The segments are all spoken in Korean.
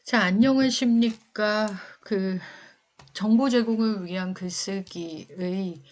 자, 안녕하십니까. 정보 제공을 위한 글쓰기의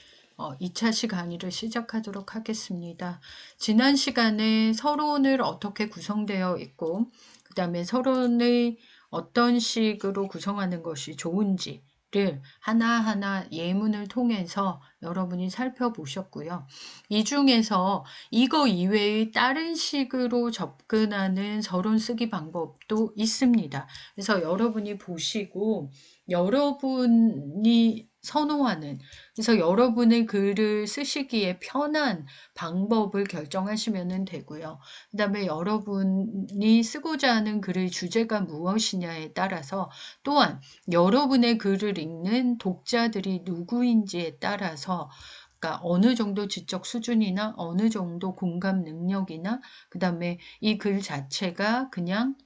2차 강의를 시작하도록 하겠습니다. 지난 시간에 서론을 어떻게 구성되어 있고, 그 다음에 서론의 어떤 식으로 구성하는 것이 좋은지를 하나하나 예문을 통해서 여러분이 살펴보셨고요. 이 중에서 이거 이외의 다른 식으로 접근하는 서론 쓰기 방법도 있습니다. 그래서 여러분이 보시고 여러분이 선호하는, 그래서 여러분의 글을 쓰시기에 편한 방법을 결정하시면 되고요. 그 다음에 여러분이 쓰고자 하는 글의 주제가 무엇이냐에 따라서, 또한 여러분의 글을 읽는 독자들이 누구인지에 따라서, 그러니까 어느 정도 지적 수준이나 어느 정도 공감 능력이나, 그 다음에 이 글 자체가 그냥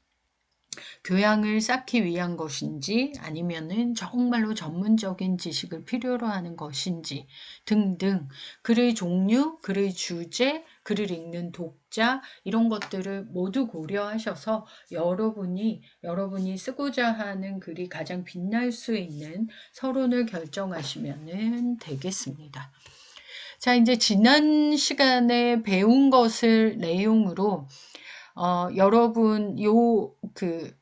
교양을 쌓기 위한 것인지 아니면은 정말로 전문적인 지식을 필요로 하는 것인지 등등, 글의 종류, 글의 주제, 글을 읽는 독자, 이런 것들을 모두 고려하셔서 여러분이 쓰고자 하는 글이 가장 빛날 수 있는 서론을 결정하시면 되겠습니다. 자, 이제 지난 시간에 배운 것을 내용으로 여러분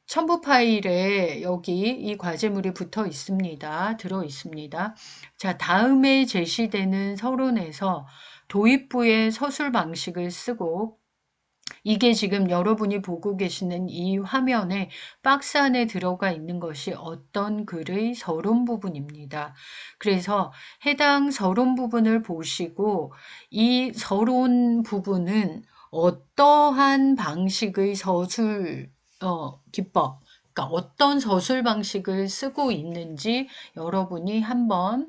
첨부 파일에 여기 이 과제물이 붙어 있습니다. 들어 있습니다. 자, 다음에 제시되는 서론에서 도입부의 서술 방식을 쓰고, 이게 지금 여러분이 보고 계시는 이 화면에 박스 안에 들어가 있는 것이 어떤 글의 서론 부분입니다. 그래서 해당 서론 부분을 보시고 이 서론 부분은 어떠한 방식의 서술 기법, 그러니까 어떤 서술 방식을 쓰고 있는지 여러분이 한번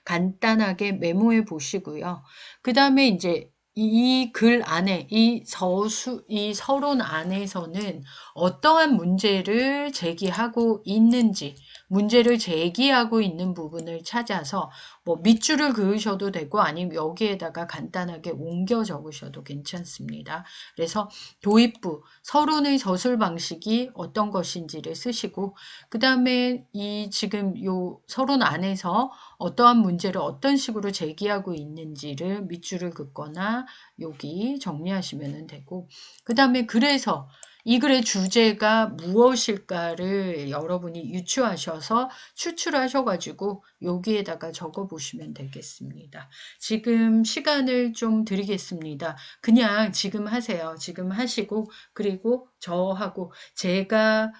간단하게 메모해 보시고요. 그 다음에 이제 이 글 안에, 이 서론 안에서는 어떠한 문제를 제기하고 있는지, 문제를 제기하고 있는 부분을 찾아서 뭐 밑줄을 그으셔도 되고 아니면 여기에다가 간단하게 옮겨 적으셔도 괜찮습니다. 그래서 도입부, 서론의 서술 방식이 어떤 것인지를 쓰시고, 그 다음에 지금 요 서론 안에서 어떠한 문제를 어떤 식으로 제기하고 있는지를 밑줄을 긋거나 여기 정리하시면 되고, 그 다음에 그래서 이 글의 주제가 무엇일까를 여러분이 유추하셔서 추출하셔가지고 여기에다가 적어보시면 되겠습니다. 지금 시간을 좀 드리겠습니다. 그냥 지금 하세요. 지금 하시고, 그리고 저하고 제가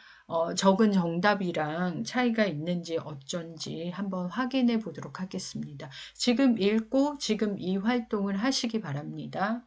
적은 정답이랑 차이가 있는지 어쩐지 한번 확인해 보도록 하겠습니다. 지금 읽고 지금 이 활동을 하시기 바랍니다.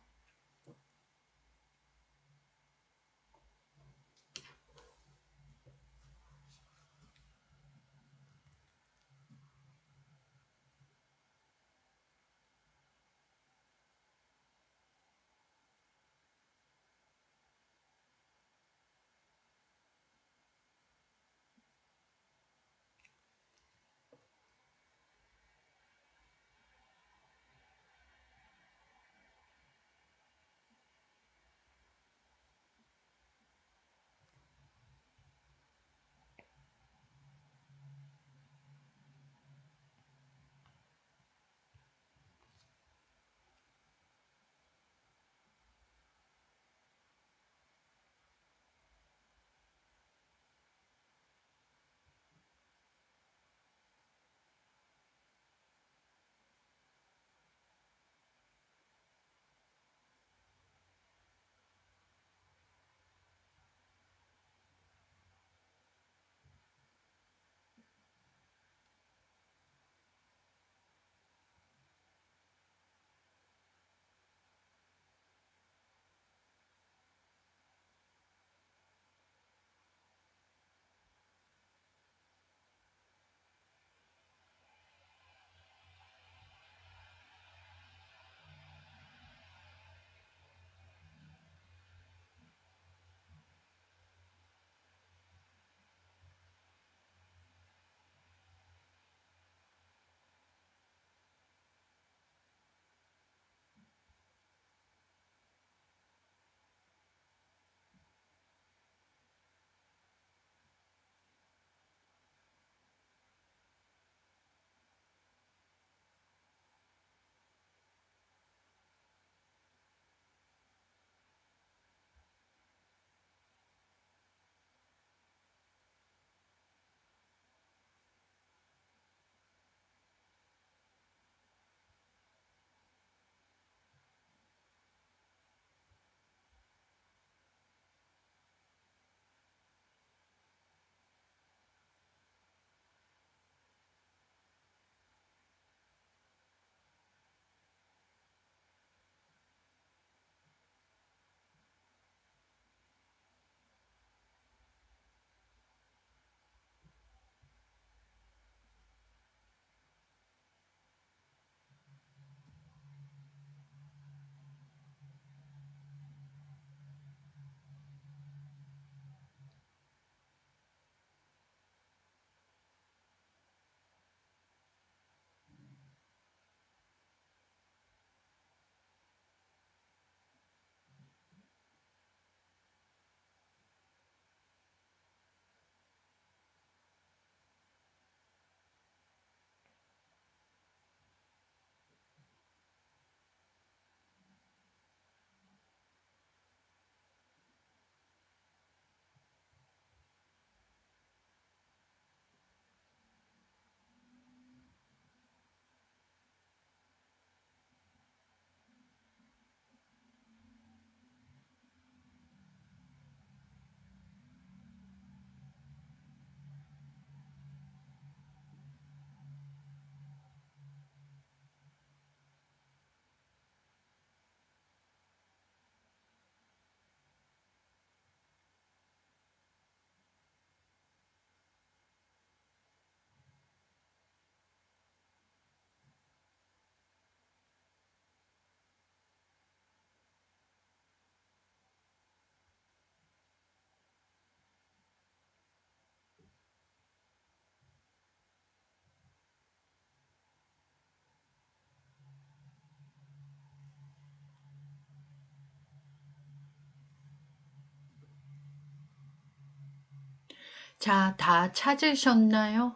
자, 다 찾으셨나요?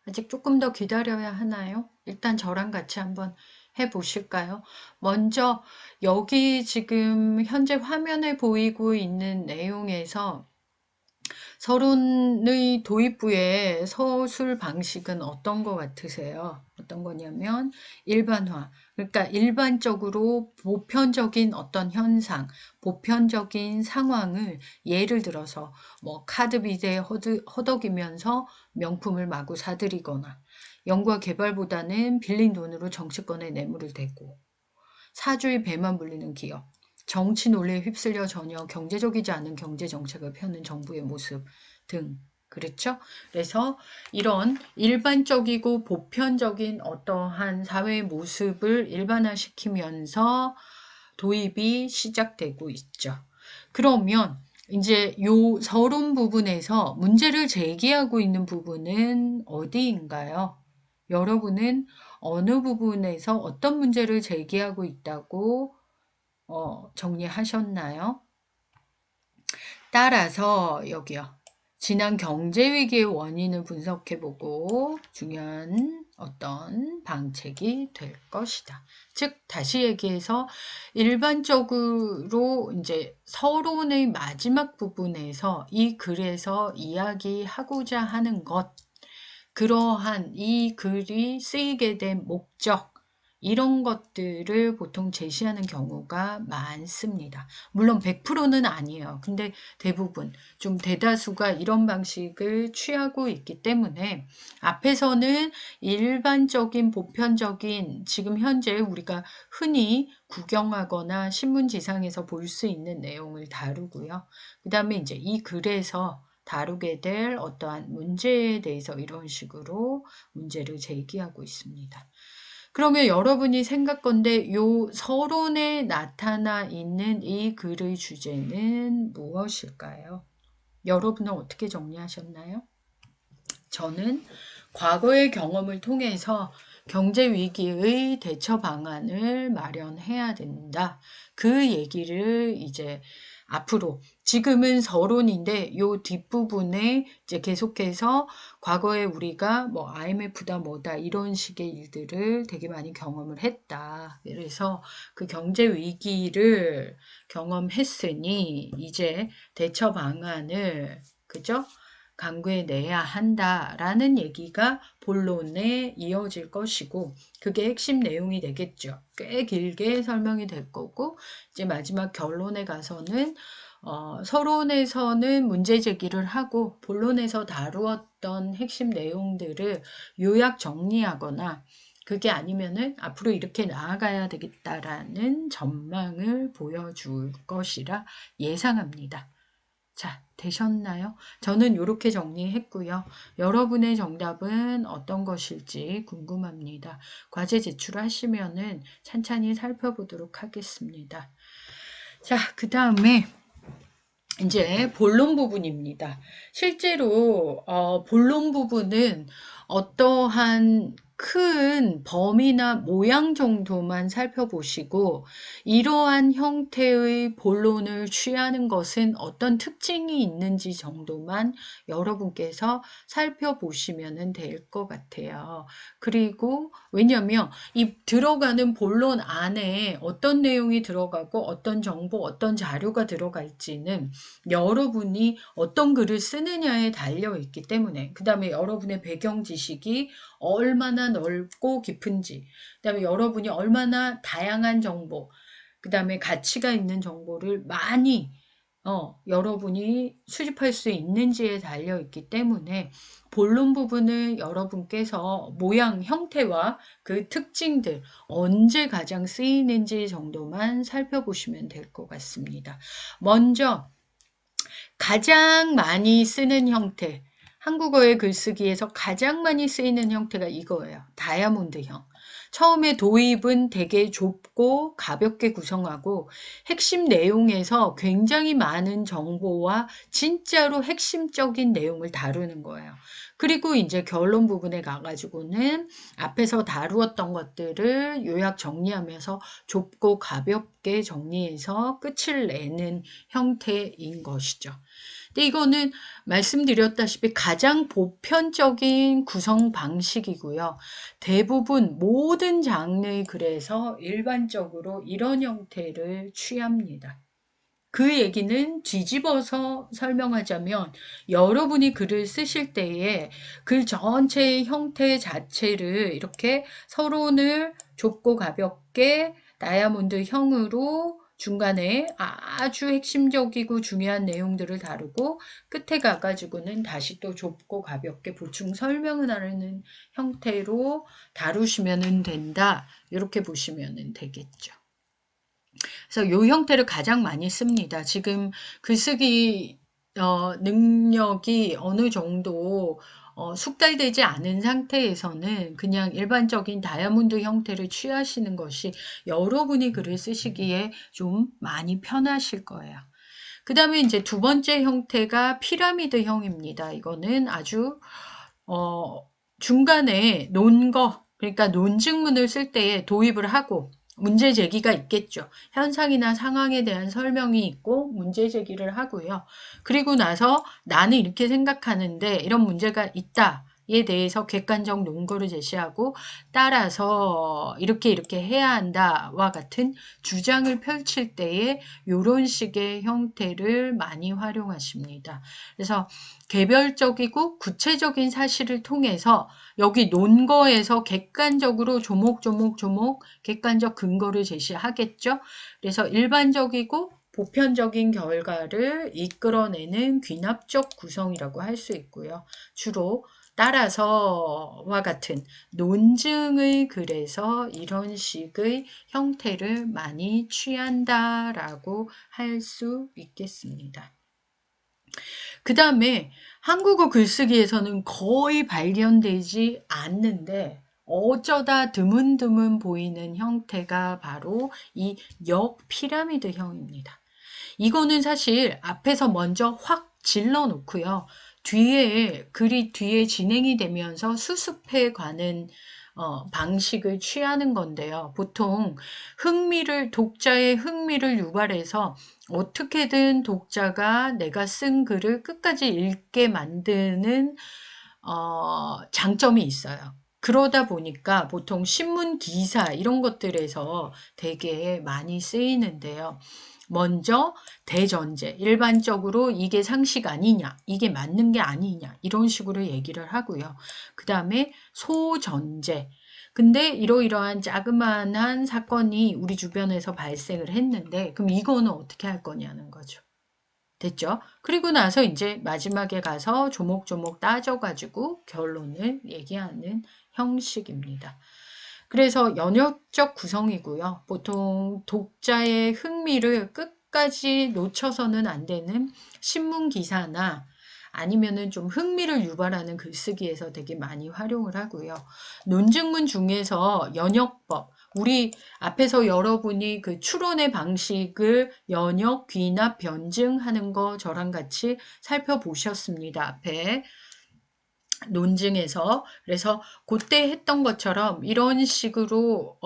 아직 조금 더 기다려야 하나요? 일단 저랑 같이 한번 해보실까요? 먼저 여기 지금 현재 화면에 보이고 있는 내용에서 서론의 도입부의 서술 방식은 어떤 것 같으세요? 어떤 거냐면 일반화. 그러니까 일반적으로 보편적인 어떤 현상, 보편적인 상황을 예를 들어서 뭐 카드 빚에 허덕이면서 명품을 마구 사들이거나 연구와 개발보다는 빌린 돈으로 정치권에 뇌물을 대고 사주의 배만 불리는 기업, 정치 논리에 휩쓸려 전혀 경제적이지 않은 경제 정책을 펴는 정부의 모습 등 그렇죠? 그래서 이런 일반적이고 보편적인 어떠한 사회의 모습을 일반화시키면서 도입이 시작되고 있죠. 그러면 이제 요 서론 부분에서 문제를 제기하고 있는 부분은 어디인가요? 여러분은 어느 부분에서 어떤 문제를 제기하고 있다고 정리하셨나요? 따라서 여기요. 지난 경제위기의 원인을 분석해보고 중요한 어떤 방책이 될 것이다. 즉, 다시 얘기해서 일반적으로 이제 서론의 마지막 부분에서 이 글에서 이야기하고자 하는 것, 그러한 이 글이 쓰이게 된 목적, 이런 것들을 보통 제시하는 경우가 많습니다. 물론 100%는 아니에요. 근데 대부분, 좀 대다수가 이런 방식을 취하고 있기 때문에 앞에서는 일반적인, 보편적인, 지금 현재 우리가 흔히 구경하거나 신문지상에서 볼 수 있는 내용을 다루고요. 그 다음에 이제 이 글에서 다루게 될 어떠한 문제에 대해서 이런 식으로 문제를 제기하고 있습니다. 그러면 여러분이 생각건데 요 서론에 나타나 있는 이 글의 주제는 무엇일까요? 여러분은 어떻게 정리하셨나요? 저는 과거의 경험을 통해서 경제 위기의 대처 방안을 마련해야 된다. 그 얘기를 이제 앞으로 지금은 서론인데 요 뒷부분에 이제 계속해서 과거에 우리가 뭐 IMF다 뭐다 이런 식의 일들을 되게 많이 경험을 했다. 그래서 그 경제 위기를 경험했으니 이제 대처 방안을 그죠? 강구해내야 한다라는 얘기가 본론에 이어질 것이고 그게 핵심 내용이 되겠죠. 꽤 길게 설명이 될 거고 이제 마지막 결론에 가서는 서론에서는 문제 제기를 하고 본론에서 다루었던 핵심 내용들을 요약 정리하거나 그게 아니면은 앞으로 이렇게 나아가야 되겠다라는 전망을 보여줄 것이라 예상합니다. 자, 되셨나요? 저는 이렇게 정리했고요. 여러분의 정답은 어떤 것일지 궁금합니다. 과제 제출하시면은 찬찬히 살펴보도록 하겠습니다. 자, 그 다음에 이제 본론 부분입니다. 실제로 본론 부분은 어떠한 큰 범위나 모양 정도만 살펴보시고 이러한 형태의 본론을 취하는 것은 어떤 특징이 있는지 정도만 여러분께서 살펴보시면 될 것 같아요. 그리고 왜냐하면 이 들어가는 본론 안에 어떤 내용이 들어가고 어떤 정보, 어떤 자료가 들어갈지는 여러분이 어떤 글을 쓰느냐에 달려 있기 때문에 그 다음에 여러분의 배경 지식이 얼마나 넓고 깊은지 그 다음에 여러분이 얼마나 다양한 정보 그 다음에 가치가 있는 정보를 많이 여러분이 수집할 수 있는지에 달려 있기 때문에 본론 부분을 여러분께서 모양, 형태와 그 특징들 언제 가장 쓰이는지 정도만 살펴보시면 될 것 같습니다. 먼저 가장 많이 쓰는 형태, 한국어의 글쓰기에서 가장 많이 쓰이는 형태가 이거예요. 다이아몬드형. 처음에 도입은 되게 좁고 가볍게 구성하고 핵심 내용에서 굉장히 많은 정보와 진짜로 핵심적인 내용을 다루는 거예요. 그리고 이제 결론 부분에 가가지고는 앞에서 다루었던 것들을 요약 정리하면서 좁고 가볍게 정리해서 끝을 내는 형태인 것이죠. 근데 이거는 말씀드렸다시피 가장 보편적인 구성 방식이고요. 대부분 모든 장르의 글에서 일반적으로 이런 형태를 취합니다. 그 얘기는 뒤집어서 설명하자면 여러분이 글을 쓰실 때에 글 전체의 형태 자체를 이렇게 서론을 좁고 가볍게 다이아몬드형으로 중간에 아주 핵심적이고 중요한 내용들을 다루고 끝에 가가지고는 다시 또 좁고 가볍게 보충 설명을 하는 형태로 다루시면 된다. 이렇게 보시면 되겠죠. 그래서 요 형태를 가장 많이 씁니다. 지금 글쓰기 능력이 어느 정도 숙달되지 않은 상태에서는 그냥 일반적인 다이아몬드 형태를 취하시는 것이 여러분이 글을 쓰시기에 좀 많이 편하실 거예요. 그 다음에 이제 두 번째 형태가 피라미드형입니다. 이거는 아주 중간에 논거, 그러니까 논증문을 쓸 때에 도입을 하고 문제 제기가 있겠죠. 현상이나 상황에 대한 설명이 있고 문제 제기를 하고요. 그리고 나서 나는 이렇게 생각하는데 이런 문제가 있다에 대해서 객관적 논거를 제시하고 따라서 이렇게 해야 한다와 같은 주장을 펼칠 때에 이런 식의 형태를 많이 활용하십니다. 그래서 개별적이고 구체적인 사실을 통해서 여기 논거에서 객관적으로 조목조목 객관적 근거를 제시하겠죠. 그래서 일반적이고 보편적인 결과를 이끌어내는 귀납적 구성이라고 할 수 있고요. 주로 따라서와 같은 논증의 글에서 이런 식의 형태를 많이 취한다라고 할 수 있겠습니다. 그 다음에 한국어 글쓰기에서는 거의 발견되지 않는데 어쩌다 드문드문 보이는 형태가 바로 이 역피라미드형입니다. 이거는 사실 앞에서 먼저 확 질러 놓고요. 글이 뒤에 진행이 되면서 수습해 가는 방식을 취하는 건데요. 보통 독자의 흥미를 유발해서 어떻게든 독자가 내가 쓴 글을 끝까지 읽게 만드는 장점이 있어요. 그러다 보니까 보통 신문 기사 이런 것들에서 되게 많이 쓰이는데요. 먼저 대전제, 일반적으로 이게 상식 아니냐, 이게 맞는 게 아니냐 이런 식으로 얘기를 하고요. 그 다음에 소전제, 근데 이러이러한 자그마한 사건이 우리 주변에서 발생을 했는데 그럼 이거는 어떻게 할 거냐는 거죠. 됐죠? 그리고 나서 이제 마지막에 가서 조목조목 따져가지고 결론을 얘기하는 형식입니다. 그래서 연역적 구성이고요. 보통 독자의 흥미를 끝까지 놓쳐서는 안 되는 신문 기사나 아니면은 좀 흥미를 유발하는 글쓰기에서 되게 많이 활용을 하고요. 논증문 중에서 연역법, 우리 앞에서 여러분이 그 추론의 방식을 연역, 귀납, 변증하는 거 저랑 같이 살펴보셨습니다. 앞에 논증에서. 그래서 그때 했던 것처럼 이런 식으로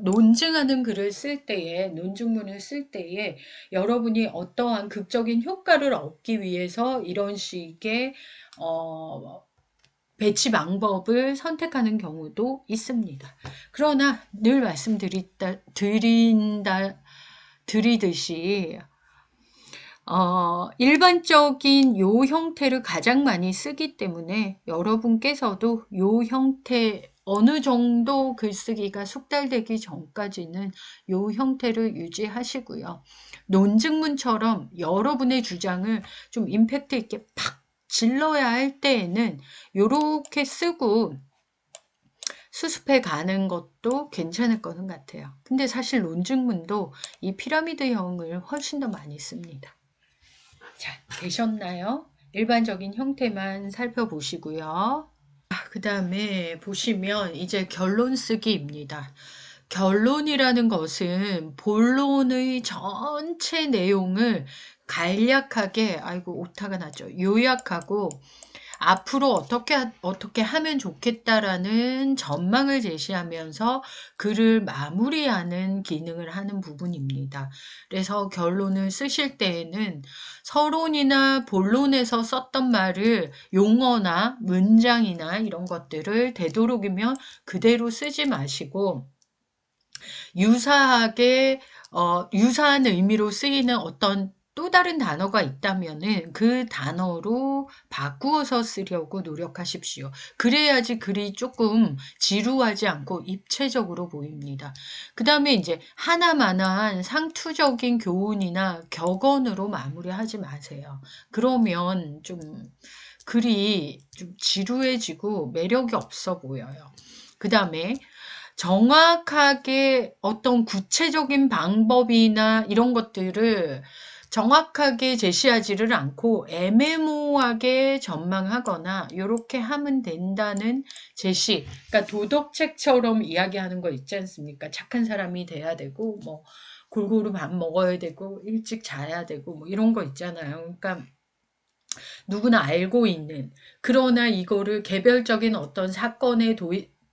논증하는 글을 쓸 때에 논증문을 쓸 때에 여러분이 어떠한 극적인 효과를 얻기 위해서 이런 식의 배치 방법을 선택하는 경우도 있습니다. 그러나 늘 드리듯이 일반적인 요 형태를 가장 많이 쓰기 때문에 여러분께서도 요 형태 어느 정도 글쓰기가 숙달되기 전까지는 요 형태를 유지하시고요. 논증문처럼 여러분의 주장을 좀 임팩트 있게 팍 질러야 할 때에는 요렇게 쓰고 수습해 가는 것도 괜찮을 거는 같아요. 근데 사실 논증문도 이 피라미드형을 훨씬 더 많이 씁니다. 자, 되셨나요? 일반적인 형태만 살펴보시고요. 그 다음에 보시면 이제 결론 쓰기입니다. 결론이라는 것은 본론의 전체 내용을 간략하게, 아이고 오타가 났죠. 요약하고 앞으로 어떻게 하면 좋겠다라는 전망을 제시하면서 글을 마무리하는 기능을 하는 부분입니다. 그래서 결론을 쓰실 때에는 서론이나 본론에서 썼던 말을 용어나 문장이나 이런 것들을 되도록이면 그대로 쓰지 마시고 유사하게 유사한 의미로 쓰이는 어떤 또 다른 단어가 있다면은 그 단어로 바꾸어서 쓰려고 노력하십시오. 그래야지 글이 조금 지루하지 않고 입체적으로 보입니다. 그 다음에 이제 하나마나한 상투적인 교훈이나 격언으로 마무리하지 마세요. 그러면 좀 글이 좀 지루해지고 매력이 없어 보여요. 그 다음에 정확하게 어떤 구체적인 방법이나 이런 것들을 정확하게 제시하지를 않고 애매모호하게 전망하거나 이렇게 하면 된다는 제시, 그러니까 도덕책처럼 이야기하는 거 있지 않습니까? 착한 사람이 돼야 되고 뭐 골고루 밥 먹어야 되고 일찍 자야 되고 뭐 이런 거 있잖아요. 그러니까 누구나 알고 있는, 그러나 이거를 개별적인 어떤 사건에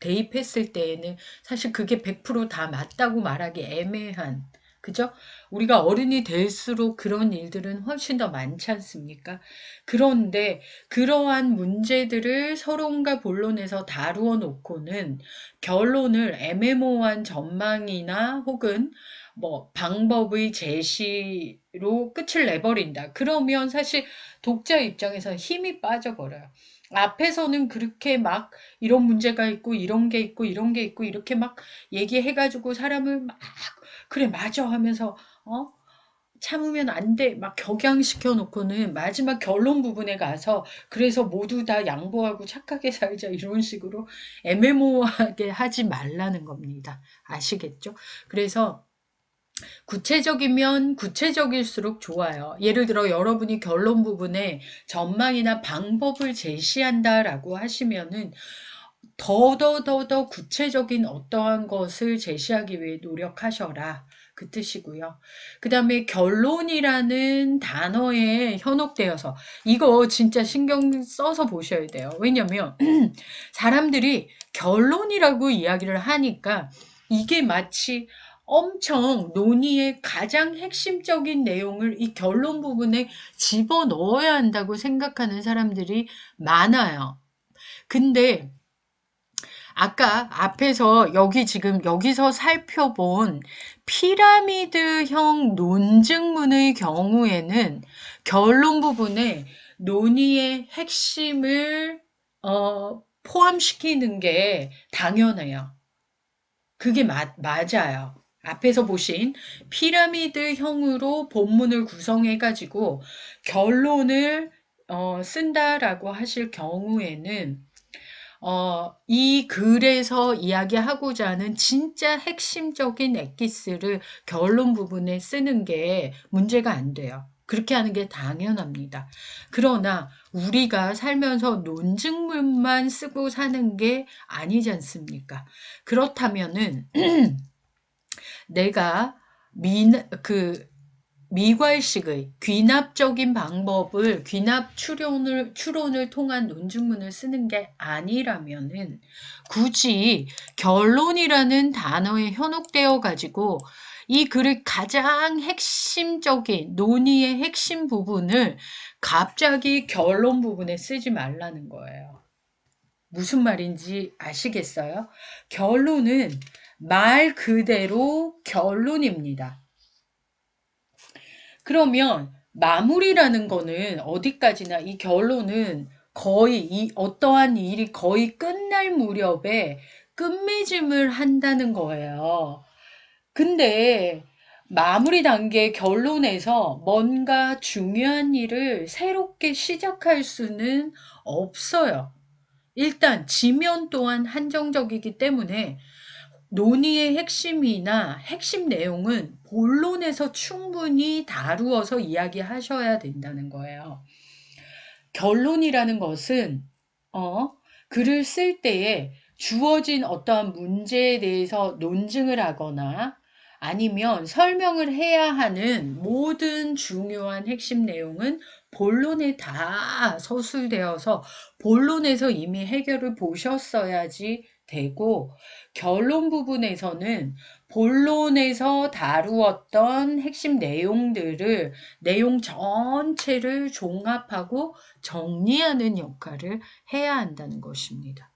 대입했을 때에는 사실 그게 100%다 맞다고 말하기 애매한, 그죠? 우리가 어른이 될수록 그런 일들은 훨씬 더 많지 않습니까? 그런데 그러한 문제들을 서론과 본론에서 다루어 놓고는 결론을 애매모호한 전망이나 혹은 뭐 방법의 제시로 끝을 내버린다. 그러면 사실 독자 입장에서 힘이 빠져버려요. 앞에서는 그렇게 막 이런 문제가 있고 이런 게 있고 이런 게 있고 이렇게 막 얘기해가지고 사람을 막 그래 맞아 하면서 참으면 안 돼 막 격양시켜 놓고는 마지막 결론 부분에 가서 그래서 모두 다 양보하고 착하게 살자 이런 식으로 애매모호하게 하지 말라는 겁니다. 아시겠죠? 그래서 구체적이면 구체적일수록 좋아요. 예를 들어 여러분이 결론 부분에 전망이나 방법을 제시한다라고 하시면은 더더더더 구체적인 어떠한 것을 제시하기 위해 노력하셔라. 그 뜻이고요. 그 다음에 결론이라는 단어에 현혹되어서 이거 진짜 신경 써서 보셔야 돼요. 왜냐면 사람들이 결론이라고 이야기를 하니까 이게 마치 엄청 논의의 가장 핵심적인 내용을 이 결론 부분에 집어넣어야 한다고 생각하는 사람들이 많아요. 근데 아까 앞에서 지금 여기서 살펴본 피라미드형 논증문의 경우에는 결론 부분에 논의의 핵심을 포함시키는 게 당연해요. 그게 맞아요. 앞에서 보신 피라미드형으로 본문을 구성해가지고 결론을 쓴다라고 하실 경우에는 이 글에서 이야기하고자 하는 진짜 핵심적인 엑기스를 결론 부분에 쓰는 게 문제가 안 돼요. 그렇게 하는 게 당연합니다. 그러나 우리가 살면서 논증문만 쓰고 사는 게 아니지 않습니까? 그렇다면은 내가 미괄식의 귀납적인 방법을 추론을 통한 논증문을 쓰는 게 아니라면은 굳이 결론이라는 단어에 현혹되어 가지고 이 글의 가장 핵심적인 논의의 핵심 부분을 갑자기 결론 부분에 쓰지 말라는 거예요. 무슨 말인지 아시겠어요? 결론은 말 그대로 결론입니다. 그러면 마무리라는 거는 어디까지나 이 결론은 거의 어떠한 일이 거의 끝날 무렵에 끝맺음을 한다는 거예요. 근데 마무리 단계 결론에서 뭔가 중요한 일을 새롭게 시작할 수는 없어요. 일단 지면 또한 한정적이기 때문에 논의의 핵심이나 핵심 내용은 본론에서 충분히 다루어서 이야기하셔야 된다는 거예요. 결론이라는 것은 글을 쓸 때에 주어진 어떠한 문제에 대해서 논증을 하거나 아니면 설명을 해야 하는 모든 중요한 핵심 내용은 본론에 다 서술되어서 본론에서 이미 해결을 보셨어야지 되고, 결론 부분에서는 본론에서 다루었던 핵심 내용들을, 내용 전체를 종합하고 정리하는 역할을 해야 한다는 것입니다.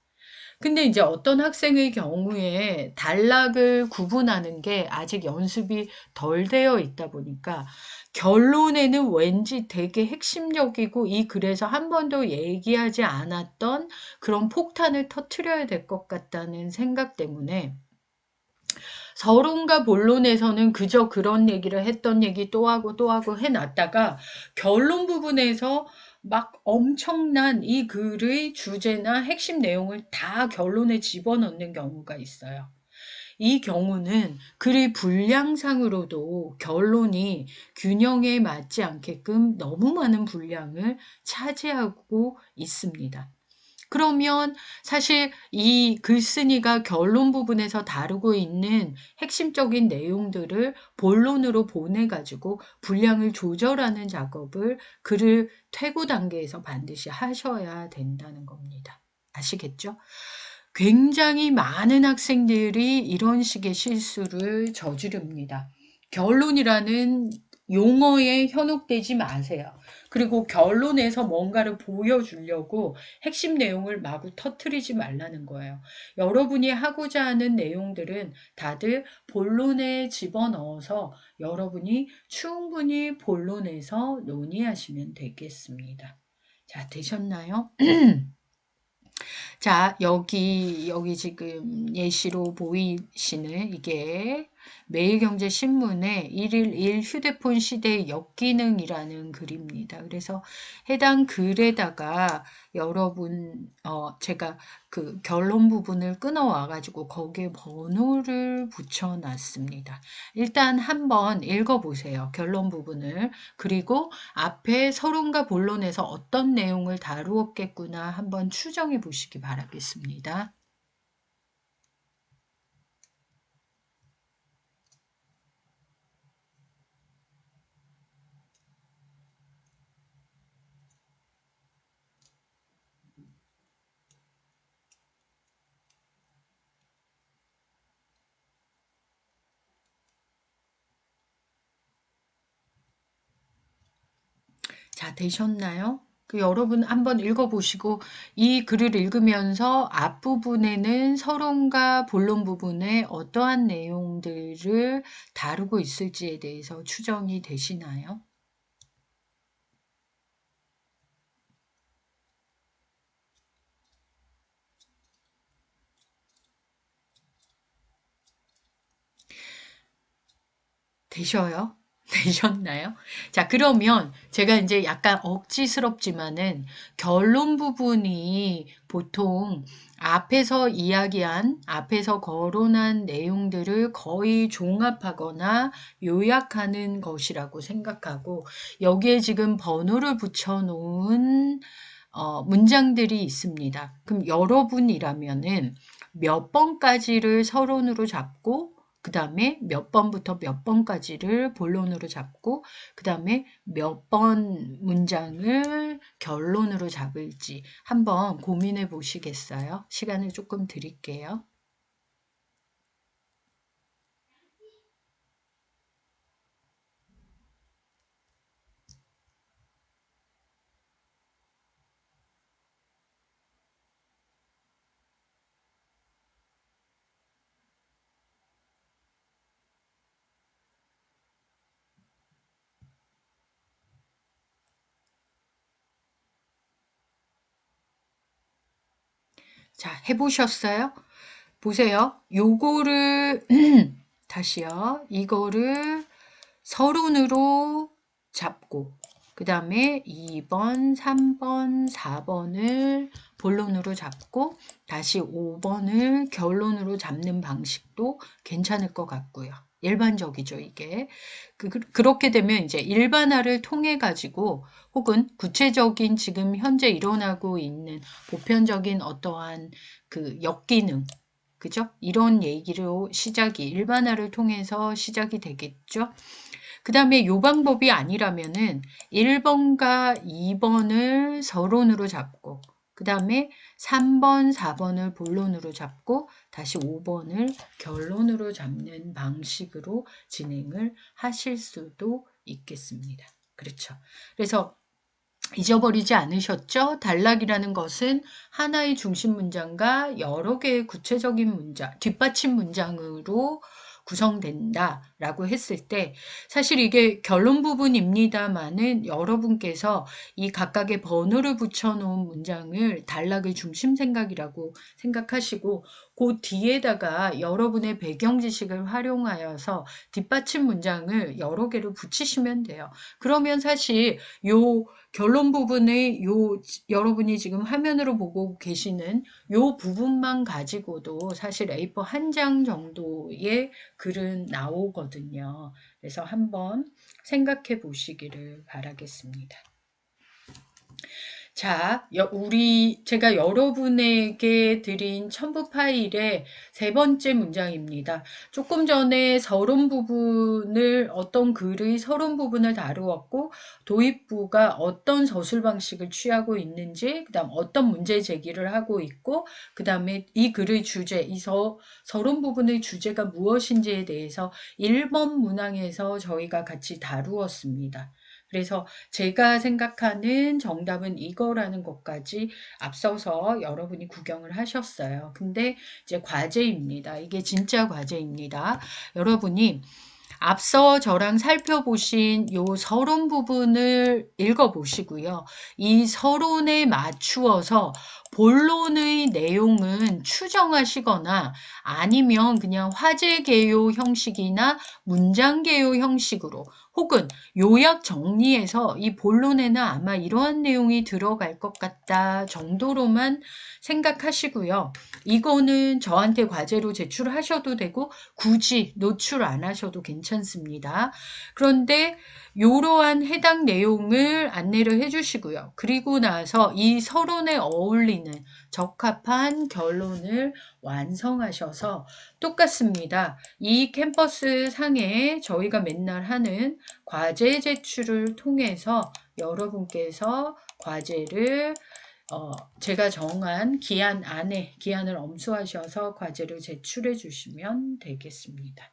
근데 이제 어떤 학생의 경우에 단락을 구분하는 게 아직 연습이 덜 되어 있다 보니까 결론에는 왠지 되게 핵심적이고 이 글에서 한 번도 얘기하지 않았던 그런 폭탄을 터트려야 될 것 같다는 생각 때문에 서론과 본론에서는 그저 그런 얘기를 했던 얘기 또 하고 또 하고 해놨다가 결론 부분에서 막 엄청난 이 글의 주제나 핵심 내용을 다 결론에 집어넣는 경우가 있어요. 이 경우는 글의 분량상으로도 결론이 균형에 맞지 않게끔 너무 많은 분량을 차지하고 있습니다. 그러면 사실 이 글쓴이가 결론 부분에서 다루고 있는 핵심적인 내용들을 본론으로 보내가지고 분량을 조절하는 작업을 글을 퇴고 단계에서 반드시 하셔야 된다는 겁니다. 아시겠죠? 굉장히 많은 학생들이 이런 식의 실수를 저지릅니다. 결론이라는 용어에 현혹되지 마세요. 그리고 결론에서 뭔가를 보여주려고 핵심 내용을 마구 터뜨리지 말라는 거예요. 여러분이 하고자 하는 내용들은 다들 본론에 집어넣어서 여러분이 충분히 본론에서 논의하시면 되겠습니다. 자, 되셨나요? 자, 여기 지금 예시로 보이시는 이게 매일경제신문의 1일1 휴대폰 시대의 역기능이라는 글입니다. 그래서 해당 글에다가 여러분, 제가 그 결론 부분을 끊어와가지고 거기에 번호를 붙여놨습니다. 일단 한번 읽어보세요. 결론 부분을. 그리고 앞에 서론과 본론에서 어떤 내용을 다루었겠구나 한번 추정해 보시기 바라겠습니다. 자, 되셨나요? 여러분 한번 읽어보시고 이 글을 읽으면서 앞부분에는 서론과 본론 부분에 어떠한 내용들을 다루고 있을지에 대해서 추정이 되시나요? 되셔요? 되셨나요? 자, 그러면 제가 이제 약간 억지스럽지만은 결론 부분이 보통 앞에서 거론한 내용들을 거의 종합하거나 요약하는 것이라고 생각하고 여기에 지금 번호를 붙여놓은 문장들이 있습니다. 그럼 여러분이라면은 몇 번까지를 서론으로 잡고 그 다음에 몇 번부터 몇 번까지를 본론으로 잡고 그 다음에 몇 번 문장을 결론으로 잡을지 한번 고민해 보시겠어요? 시간을 조금 드릴게요. 자, 해보셨어요? 보세요. 요거를 다시요. 이거를 서론으로 잡고 그 다음에 2번, 3번, 4번을 본론으로 잡고 다시 5번을 결론으로 잡는 방식도 괜찮을 것 같고요. 일반적이죠, 이게. 그렇게 되면 이제 일반화를 통해 가지고 혹은 구체적인 지금 현재 일어나고 있는 보편적인 어떠한 그 역기능, 그죠? 이런 얘기로 일반화를 통해서 시작이 되겠죠. 그 다음에 요 방법이 아니라면은 1번과 2번을 서론으로 잡고 그 다음에 3번, 4번을 본론으로 잡고 다시 5번을 결론으로 잡는 방식으로 진행을 하실 수도 있겠습니다. 그렇죠. 그래서 잊어버리지 않으셨죠? 단락이라는 것은 하나의 중심 문장과 여러 개의 구체적인 문장, 뒷받침 문장으로 구성된다라고 했을 때 사실 이게 결론 부분입니다만은 여러분께서 이 각각의 번호를 붙여놓은 문장을 단락의 중심 생각이라고 생각하시고 그 뒤에다가 여러분의 배경 지식을 활용하여서 뒷받침 문장을 여러 개를 붙이시면 돼요. 그러면 사실 요 결론 부분의 여러분이 지금 화면으로 보고 계시는 요 부분만 가지고도 사실 A4 한 장 정도의 글은 나오거든요. 그래서 한번 생각해 보시기를 바라겠습니다. 자, 제가 여러분에게 드린 첨부 파일의 세 번째 문장입니다. 조금 전에 서론 부분을 어떤 글의 서론 부분을 다루었고 도입부가 어떤 서술 방식을 취하고 있는지 그다음 어떤 문제 제기를 하고 있고 그다음에 이 글의 주제, 서론 부분의 주제가 무엇인지에 대해서 1번 문항에서 저희가 같이 다루었습니다. 그래서 제가 생각하는 정답은 이거라는 것까지 앞서서 여러분이 구경을 하셨어요. 근데 이제 과제입니다. 이게 진짜 과제입니다. 여러분이 앞서 저랑 살펴보신 요 서론 부분을 읽어보시고요. 이 서론에 맞추어서 본론의 내용은 추정하시거나 아니면 그냥 화제 개요 형식이나 문장 개요 형식으로 혹은 요약 정리해서 이 본론에는 아마 이러한 내용이 들어갈 것 같다 정도로만 생각하시고요. 이거는 저한테 과제로 제출하셔도 되고 굳이 노출 안 하셔도 괜찮습니다. 그런데 이러한 해당 내용을 안내를 해주시고요. 그리고 나서 이 서론에 어울리는 적합한 결론을 완성하셔서 똑같습니다. 이 캠퍼스 상에 저희가 맨날 하는 과제 제출을 통해서 여러분께서 과제를 제가 정한 기한 안에 기한을 엄수하셔서 과제를 제출해 주시면 되겠습니다.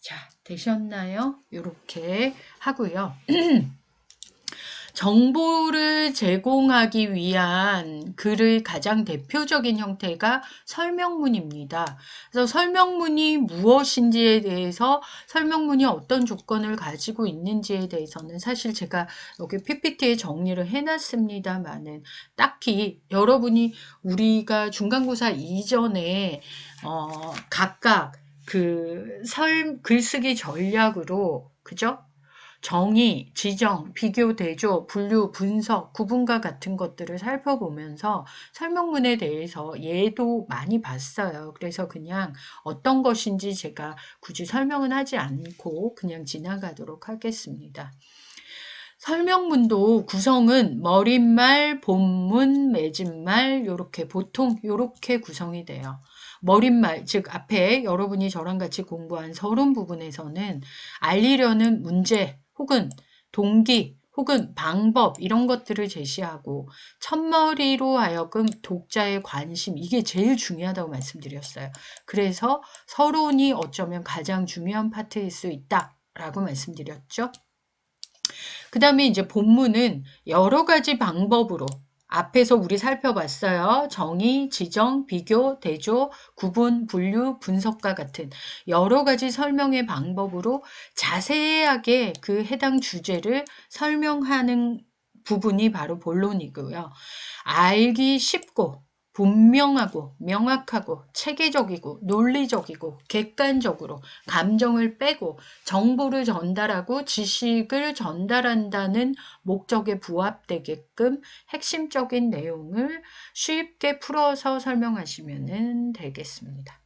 자, 되셨나요? 이렇게 하고요. 정보를 제공하기 위한 글의 가장 대표적인 형태가 설명문입니다. 그래서 설명문이 무엇인지에 대해서 설명문이 어떤 조건을 가지고 있는지에 대해서는 사실 제가 여기 PPT에 정리를 해놨습니다만은 딱히 여러분이 우리가 중간고사 이전에 각각 글쓰기 전략으로 그죠? 정의, 지정, 비교, 대조, 분류, 분석, 구분과 같은 것들을 살펴보면서 설명문에 대해서 예도 많이 봤어요. 그래서 그냥 어떤 것인지 제가 굳이 설명은 하지 않고 그냥 지나가도록 하겠습니다. 설명문도 구성은 머릿말, 본문, 맺은말 보통 이렇게 구성이 돼요. 머릿말, 즉 앞에 여러분이 저랑 같이 공부한 서론 부분에서는 알리려는 문제 혹은 동기 혹은 방법 이런 것들을 제시하고 첫머리로 하여금 독자의 관심 이게 제일 중요하다고 말씀드렸어요. 그래서 서론이 어쩌면 가장 중요한 파트일 수 있다라고 말씀드렸죠. 그 다음에 이제 본문은 여러 가지 방법으로 앞에서 우리 살펴봤어요. 정의, 지정, 비교, 대조, 구분, 분류, 분석과 같은 여러 가지 설명의 방법으로 자세하게 그 해당 주제를 설명하는 부분이 바로 본론이고요. 알기 쉽고 분명하고 명확하고 체계적이고 논리적이고 객관적으로 감정을 빼고 정보를 전달하고 지식을 전달한다는 목적에 부합되게끔 핵심적인 내용을 쉽게 풀어서 설명하시면 되겠습니다.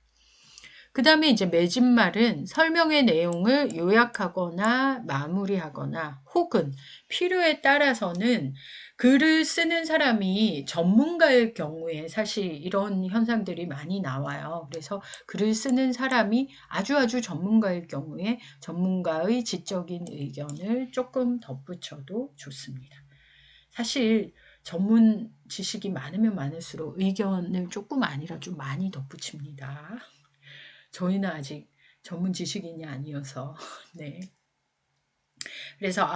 그 다음에 이제 맺은말은 설명의 내용을 요약하거나 마무리하거나 혹은 필요에 따라서는 글을 쓰는 사람이 전문가일 경우에 사실 이런 현상들이 많이 나와요. 그래서 글을 쓰는 사람이 아주 전문가일 경우에 전문가의 지적인 의견을 조금 덧붙여도 좋습니다. 사실 전문 지식이 많으면 많을수록 의견을 조금 아니라 좀 많이 덧붙입니다. 저희는 아직 전문 지식인이 아니어서 네. 그래서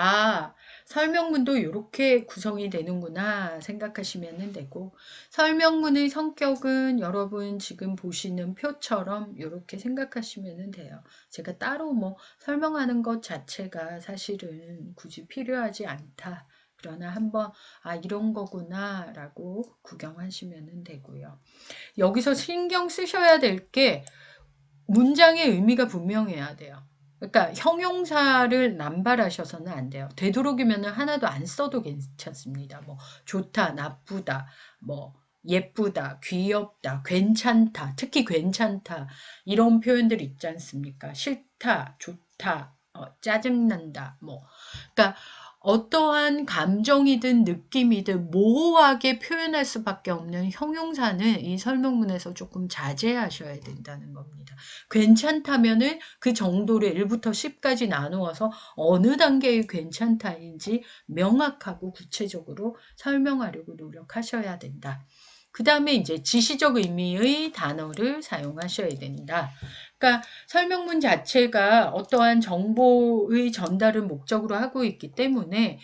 설명문도 이렇게 구성이 되는구나 생각하시면 되고, 설명문의 성격은 여러분 지금 보시는 표처럼 이렇게 생각하시면 돼요. 제가 따로 뭐 설명하는 것 자체가 사실은 굳이 필요하지 않다. 그러나 한번 이런 거구나 라고 구경하시면 되고요. 여기서 신경 쓰셔야 될 게 문장의 의미가 분명해야 돼요. 그러니까 형용사를 남발하셔서는 안 돼요. 되도록이면 하나도 안 써도 괜찮습니다. 뭐 좋다, 나쁘다, 뭐 예쁘다, 귀엽다, 괜찮다, 특히 괜찮다 이런 표현들 있지 않습니까? 싫다, 좋다, 짜증난다, 뭐 그러니까 어떠한 감정이든 느낌이든 모호하게 표현할 수밖에 없는 형용사는 이 설명문에서 조금 자제하셔야 된다는 겁니다. 괜찮다면은 그 정도를 1부터 10까지 나누어서 어느 단계의 괜찮다인지 명확하고 구체적으로 설명하려고 노력하셔야 된다. 그 다음에 이제 지시적 의미의 단어를 사용하셔야 된다. 그러니까 설명문 자체가 어떠한 정보의 전달을 목적으로 하고 있기 때문에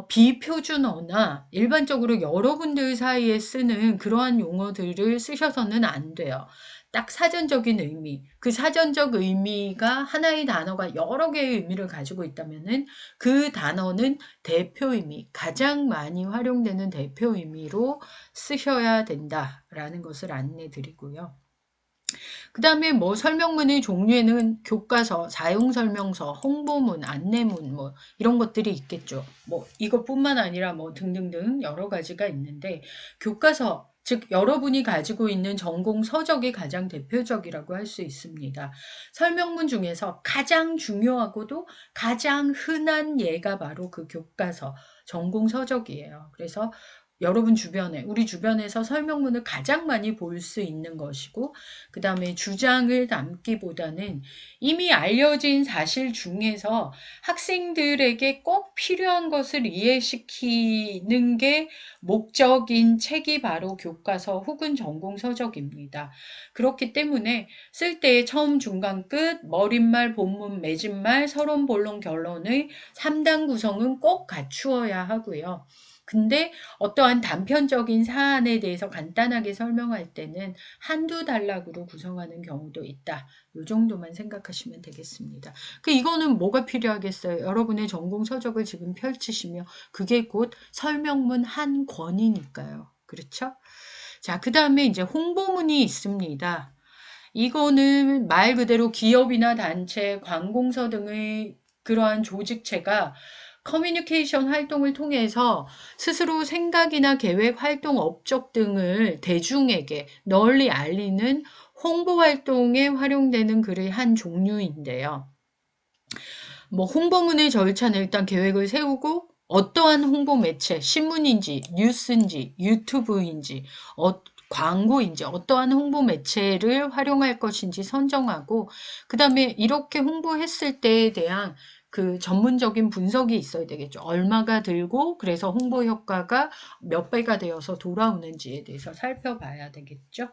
비표준어나 일반적으로 여러분들 사이에 쓰는 그러한 용어들을 쓰셔서는 안 돼요. 딱 사전적인 의미, 그 사전적 의미가 하나의 단어가 여러 개의 의미를 가지고 있다면은 그 단어는 대표 의미, 가장 많이 활용되는 대표 의미로 쓰셔야 된다라는 것을 안내 드리고요. 그 다음에 뭐 설명문의 종류에는 교과서, 사용설명서, 홍보문, 안내문 뭐 이런 것들이 있겠죠. 뭐 이것뿐만 아니라 뭐 등등등 여러 가지가 있는데 교과서 즉 여러분이 가지고 있는 전공 서적이 가장 대표적이라고 할 수 있습니다. 설명문 중에서 가장 중요하고도 가장 흔한 예가 바로 그 교과서, 전공 서적이에요. 그래서 여러분 주변에 우리 주변에서 설명문을 가장 많이 볼 수 있는 것이고 그 다음에 주장을 담기보다는 이미 알려진 사실 중에서 학생들에게 꼭 필요한 것을 이해시키는 게 목적인 책이 바로 교과서 혹은 전공서적입니다. 그렇기 때문에 쓸 때 처음, 중간, 끝, 머릿말, 본문, 맺은말, 서론, 본론, 결론의 3단 구성은 꼭 갖추어야 하고요. 근데 어떠한 단편적인 사안에 대해서 간단하게 설명할 때는 한두 단락으로 구성하는 경우도 있다. 이 정도만 생각하시면 되겠습니다. 이거는 뭐가 필요하겠어요? 여러분의 전공 서적을 지금 펼치시며 그게 곧 설명문 한 권이니까요. 그렇죠? 자, 그 다음에 이제 홍보문이 있습니다. 이거는 말 그대로 기업이나 단체, 관공서 등의 그러한 조직체가 커뮤니케이션 활동을 통해서 스스로 생각이나 계획, 활동, 업적 등을 대중에게 널리 알리는 홍보 활동에 활용되는 글의 한 종류인데요. 뭐 홍보문의 절차는 일단 계획을 세우고 어떠한 홍보 매체, 신문인지, 뉴스인지, 유튜브인지, 광고인지 어떠한 홍보 매체를 활용할 것인지 선정하고 그 다음에 이렇게 홍보했을 때에 대한 그 전문적인 분석이 있어야 되겠죠. 얼마가 들고 그래서 홍보 효과가 몇 배가 되어서 돌아오는지에 대해서 살펴봐야 되겠죠.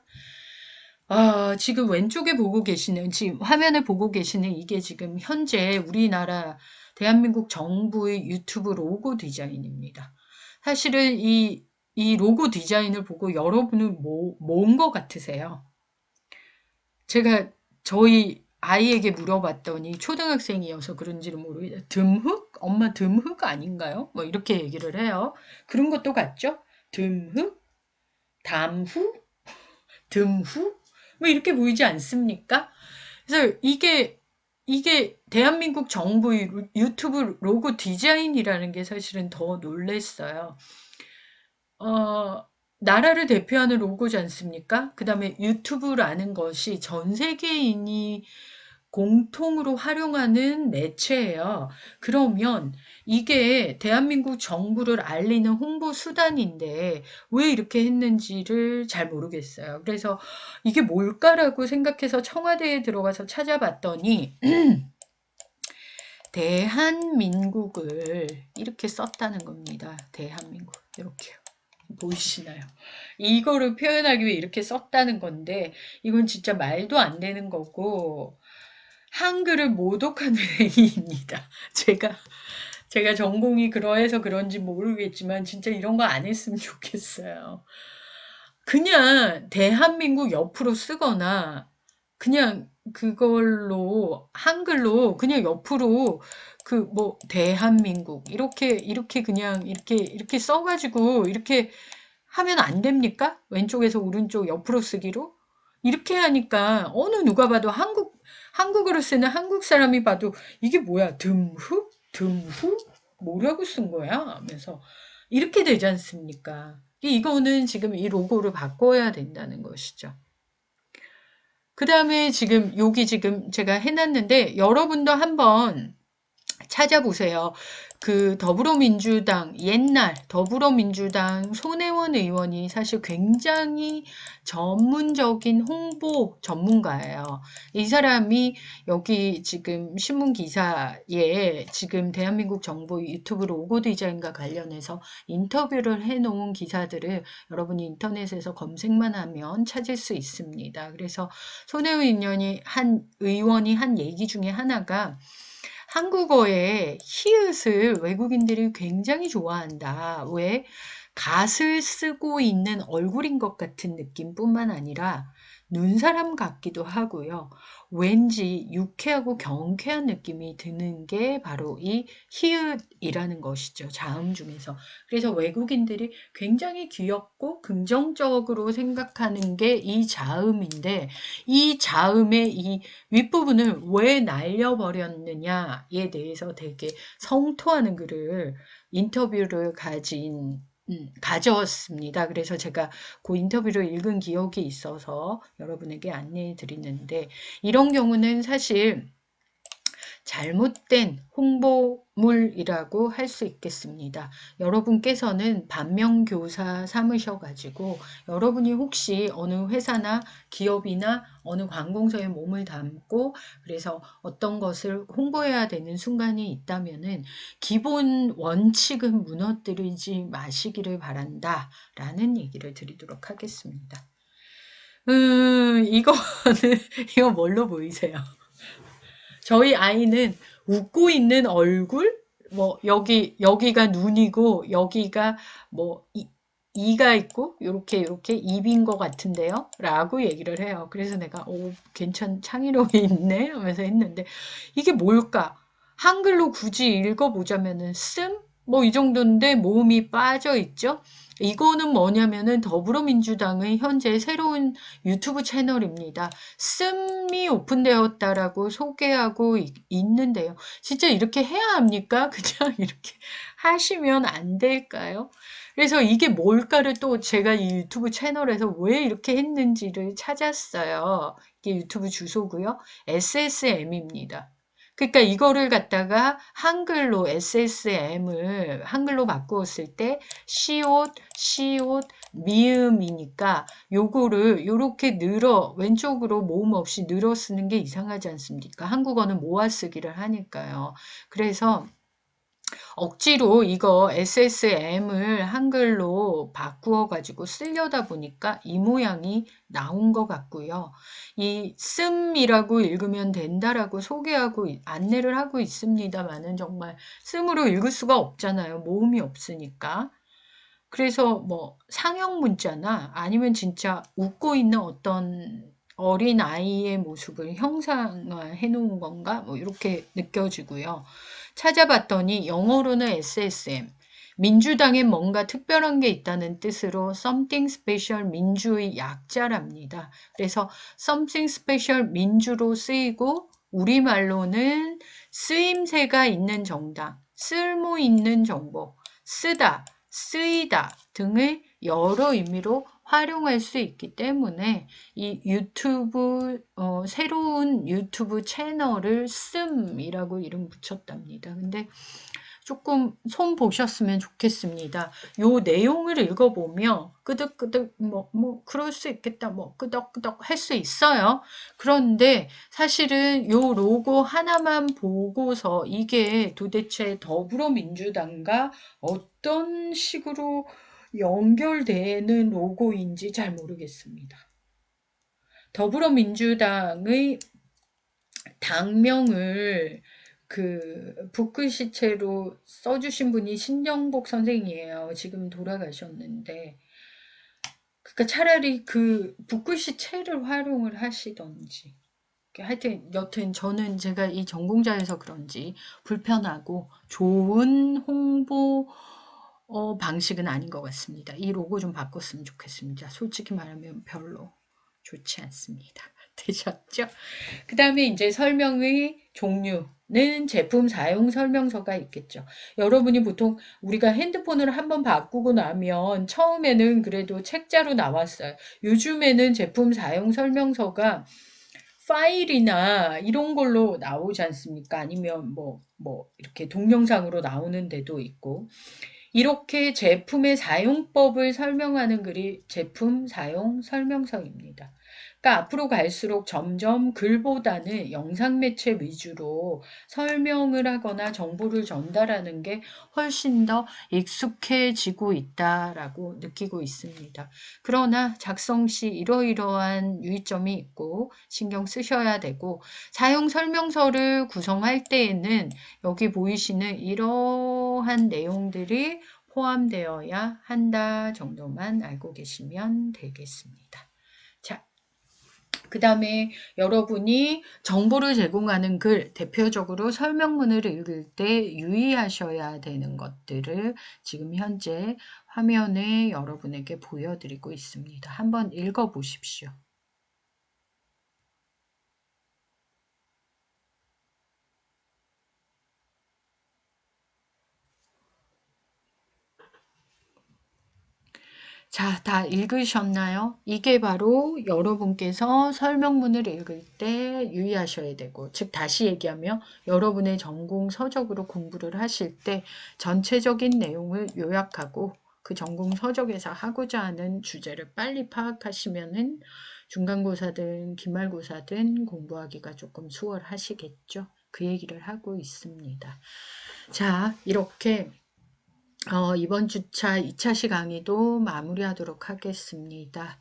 지금 왼쪽에 보고 계시는, 지금 화면을 보고 계시는 이게 지금 현재 우리나라 대한민국 정부의 유튜브 로고 디자인입니다. 사실은 이 로고 디자인을 보고 여러분은 뭔 것 같으세요? 제가 저희 아이에게 물어봤더니 초등학생이어서 그런지는 모르겠어요. 듬흑? 엄마 듬흑 아닌가요? 뭐 이렇게 얘기를 해요. 그런 것도 같죠? 듬흑? 담후? 듬후? 뭐 이렇게 보이지 않습니까? 그래서 이게 대한민국 정부의 유튜브 로고 디자인이라는 게 사실은 더 놀랬어요. 나라를 대표하는 로고지 않습니까? 그 다음에 유튜브라는 것이 전 세계인이 공통으로 활용하는 매체예요. 그러면 이게 대한민국 정부를 알리는 홍보 수단인데 왜 이렇게 했는지를 잘 모르겠어요. 그래서 이게 뭘까라고 생각해서 청와대에 들어가서 찾아봤더니 대한민국을 이렇게 썼다는 겁니다. 대한민국 이렇게요. 보이시나요? 이거를 표현하기 위해 이렇게 썼다는 건데 이건 진짜 말도 안 되는 거고 한글을 모독하는 행위입니다. 제가 전공이 그러해서 그런지 모르겠지만 진짜 이런 거 안 했으면 좋겠어요. 그냥 대한민국 옆으로 쓰거나 그냥 그걸로 한글로 그냥 옆으로 그 뭐 대한민국 이렇게 그냥 이렇게 써가지고 이렇게 하면 안 됩니까? 왼쪽에서 오른쪽 옆으로 쓰기로? 이렇게 하니까 어느 누가 봐도 한국어로 쓰는 한국 사람이 봐도 이게 뭐야? 듬후? 듬후? 뭐라고 쓴 거야? 하면서 이렇게 되지 않습니까? 이거는 지금 이 로고를 바꿔야 된다는 것이죠. 그 다음에 지금 여기 지금 제가 해놨는데 여러분도 한번 찾아보세요. 그 더불어민주당 옛날 더불어민주당 손혜원 의원이 사실 굉장히 전문적인 홍보 전문가예요. 이 사람이 여기 지금 신문 기사에 지금 대한민국 정부 유튜브 로고 디자인과 관련해서 인터뷰를 해놓은 기사들을 여러분이 인터넷에서 검색만 하면 찾을 수 있습니다. 그래서 손혜원 의원이 한 얘기 중에 하나가 한국어의 히읗을 외국인들이 굉장히 좋아한다. 왜? 갓을 쓰고 있는 얼굴인 것 같은 느낌뿐만 아니라 눈사람 같기도 하고요. 왠지 유쾌하고 경쾌한 느낌이 드는 게 바로 이 히읗이라는 것이죠. 자음 중에서. 그래서 외국인들이 굉장히 귀엽고 긍정적으로 생각하는 게 이 자음인데 이 자음의 이 윗부분을 왜 날려버렸느냐에 대해서 되게 성토하는 글을 인터뷰를 가져왔습니다. 그래서 제가 그 인터뷰를 읽은 기억이 있어서 여러분에게 안내해 드리는데 이런 경우는 사실 잘못된 홍보물이라고 할 수 있겠습니다. 여러분께서는 반면교사 삼으셔가지고 여러분이 혹시 어느 회사나 기업이나 어느 관공서에 몸을 담고 그래서 어떤 것을 홍보해야 되는 순간이 있다면은 기본 원칙은 무너뜨리지 마시기를 바란다 라는 얘기를 드리도록 하겠습니다. 이거는 이거 뭘로 보이세요? 저희 아이는 웃고 있는 얼굴, 뭐, 여기가 눈이고, 여기가 뭐, 이가 있고, 요렇게 입인 것 같은데요? 라고 얘기를 해요. 그래서 내가, 창의력이 있네? 하면서 했는데, 이게 뭘까? 한글로 굳이 읽어보자면은, 뭐, 이 정도인데, 모음이 빠져 있죠? 이거는 뭐냐면은 더불어민주당의 현재 새로운 유튜브 채널입니다. 씀이 오픈되었다라고 소개하고 있는데요. 진짜 이렇게 해야 합니까? 그냥 이렇게 하시면 안 될까요? 그래서 이게 뭘까를 또 제가 이 유튜브 채널에서 왜 이렇게 했는지를 찾았어요. 이게 유튜브 주소고요. SSM입니다. 그러니까 이거를 갖다가 한글로 SSM을 한글로 바꾸었을 때 시옷, 미음이니까 요거를 요렇게 왼쪽으로 모음 없이 늘어 쓰는 게 이상하지 않습니까? 한국어는 모아 쓰기를 하니까요. 그래서 억지로 이거 SSM을 한글로 바꾸어 가지고 쓰려다 보니까 이 모양이 나온 것 같고요. 이 씀이라고 읽으면 된다라고 소개하고 안내를 하고 있습니다만은 정말 씀으로 읽을 수가 없잖아요. 모음이 없으니까. 그래서 뭐 상형 문자나 아니면 진짜 웃고 있는 어떤 어린 아이의 모습을 형상화해 놓은 건가? 뭐 이렇게 느껴지고요. 찾아봤더니 영어로는 SSM, 민주당에 뭔가 특별한 게 있다는 뜻으로 Something Special 민주의 약자랍니다. 그래서 Something Special 민주로 쓰이고 우리말로는 쓰임새가 있는 정당, 쓸모 있는 정보, 쓰다, 쓰이다 등을 여러 의미로 활용할 수 있기 때문에 이 유튜브 새로운 유튜브 채널을 씀이라고 이름 붙였답니다. 근데 조금 손 보셨으면 좋겠습니다. 요 내용을 읽어보면 끄덕끄덕 뭐 그럴 수 있겠다 뭐 끄덕끄덕 할 수 있어요. 그런데 사실은 요 로고 하나만 보고서 이게 도대체 더불어민주당과 어떤 식으로 연결되는 로고인지 잘 모르겠습니다. 더불어민주당의 당명을 그 붓글씨체로 써주신 분이 신정복 선생이에요. 지금 돌아가셨는데, 그러니까 차라리 그 붓글씨체를 활용을 하시던지. 하여튼 여튼 저는 제가 이 전공자여서 그런지 불편하고 좋은 홍보 방식은 아닌 것 같습니다. 이 로고 좀 바꿨으면 좋겠습니다. 솔직히 말하면 별로 좋지 않습니다. 되셨죠? 그 다음에 이제 설명의 종류는 제품 사용 설명서가 있겠죠. 여러분이 보통 우리가 핸드폰을 한번 바꾸고 나면 처음에는 그래도 책자로 나왔어요. 요즘에는 제품 사용 설명서가 파일이나 이런 걸로 나오지 않습니까? 아니면 뭐 이렇게 동영상으로 나오는 데도 있고. 이렇게 제품의 사용법을 설명하는 글이 제품 사용 설명서입니다. 그러니까 앞으로 갈수록 점점 글보다는 영상 매체 위주로 설명을 하거나 정보를 전달하는 게 훨씬 더 익숙해지고 있다라고 느끼고 있습니다. 그러나 작성 시 이러이러한 유의점이 있고 신경 쓰셔야 되고 사용 설명서를 구성할 때에는 여기 보이시는 이러한 내용들이 포함되어야 한다 정도만 알고 계시면 되겠습니다. 자, 그 다음에 여러분이 정보를 제공하는 글, 대표적으로 설명문을 읽을 때 유의하셔야 되는 것들을 지금 현재 화면에 여러분에게 보여드리고 있습니다. 한번 읽어보십시오. 자, 다 읽으셨나요? 이게 바로 여러분께서 설명문을 읽을 때 유의하셔야 되고, 즉 다시 얘기하면 여러분의 전공 서적으로 공부를 하실 때 전체적인 내용을 요약하고 그 전공 서적에서 하고자 하는 주제를 빨리 파악하시면은 중간고사든 기말고사든 공부하기가 조금 수월하시겠죠. 그 얘기를 하고 있습니다. 자, 이렇게 이번 주차 2차 강의도 마무리하도록 하겠습니다.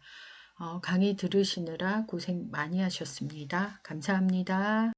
강의 들으시느라 고생 많이 하셨습니다. 감사합니다.